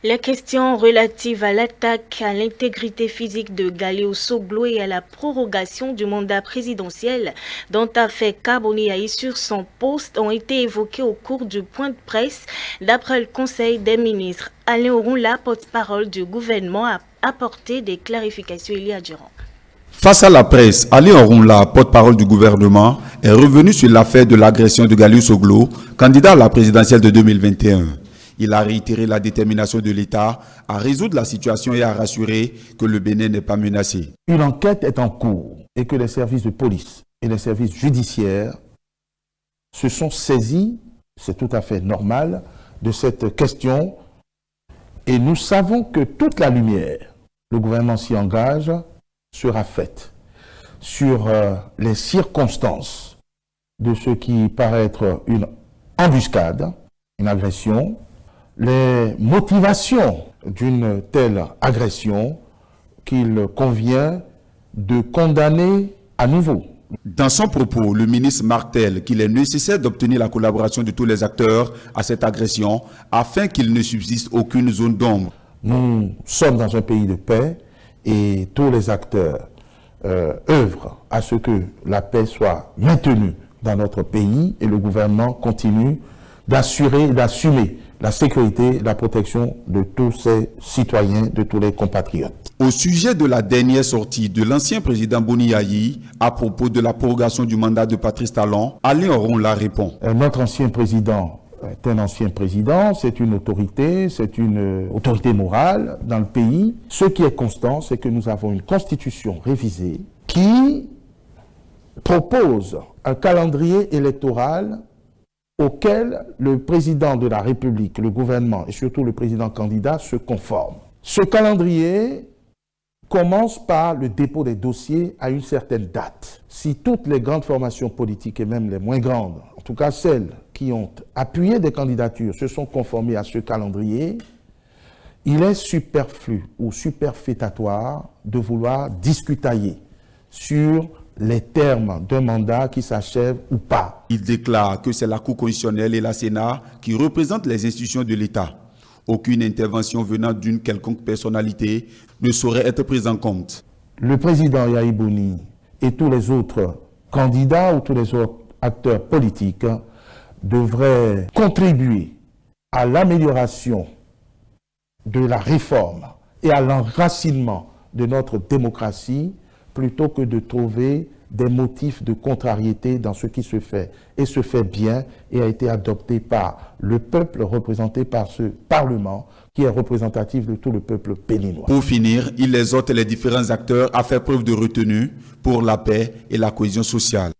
Les questions relatives à l'attaque à l'intégrité physique de Galéo Soglo et à la prorogation du mandat présidentiel dont a fait cas Boni Yayi sur son poste ont été évoquées au cours du point de presse. D'après le Conseil des ministres, Alain Orunla, porte-parole du gouvernement, a apporté des clarifications il y a durant. Face à la presse, Ali Orunla, porte-parole du gouvernement, est revenu sur l'affaire de l'agression de Galéo Soglo, candidat à la présidentielle de 2021. Il a réitéré la détermination de l'État à résoudre la situation et à rassurer que le Bénin n'est pas menacé. Une enquête est en cours et que les services de police et les services judiciaires se sont saisis, c'est tout à fait normal, de cette question. Et nous savons que toute la lumière, le gouvernement s'y engage, sera faite sur les circonstances de ce qui paraît être une embuscade, une agression, les motivations d'une telle agression qu'il convient de condamner à nouveau. Dans son propos, le ministre martèle qu'il est nécessaire d'obtenir la collaboration de tous les acteurs à cette agression afin qu'il ne subsiste aucune zone d'ombre. Nous sommes dans un pays de paix et tous les acteurs œuvrent à ce que la paix soit maintenue dans notre pays et le gouvernement continue d'assurer et d'assumer la sécurité et la protection de tous ses citoyens, de tous les compatriotes. Au sujet de la dernière sortie de l'ancien président Boni Yayi à propos de la prorogation du mandat de Patrice Talon, Alain Orunla répond. Notre ancien président est un ancien président, c'est une autorité morale dans le pays. Ce qui est constant, c'est que nous avons une constitution révisée qui propose un calendrier électoral auquel le président de la République, le gouvernement et surtout le président candidat se conforment. Ce calendrier commence par le dépôt des dossiers à une certaine date. Si toutes les grandes formations politiques et même les moins grandes, en tout cas celles qui ont appuyé des candidatures, se sont conformées à ce calendrier, il est superflu ou superfétatoire de vouloir discutailler sur les termes d'un mandat qui s'achève ou pas. Il déclare que c'est la Cour constitutionnelle et la Sénat qui représentent les institutions de l'État. Aucune intervention venant d'une quelconque personnalité ne saurait être prise en compte. Le président Yayi Boni et tous les autres candidats ou tous les autres acteurs politiques devraient contribuer à l'amélioration de la réforme et à l'enracinement de notre démocratie plutôt que de trouver des motifs de contrariété dans ce qui se fait. Et se fait bien et a été adopté par le peuple représenté par ce Parlement qui est représentatif de tout le peuple béninois. Pour finir, il exhorte les différents acteurs à faire preuve de retenue pour la paix et la cohésion sociale.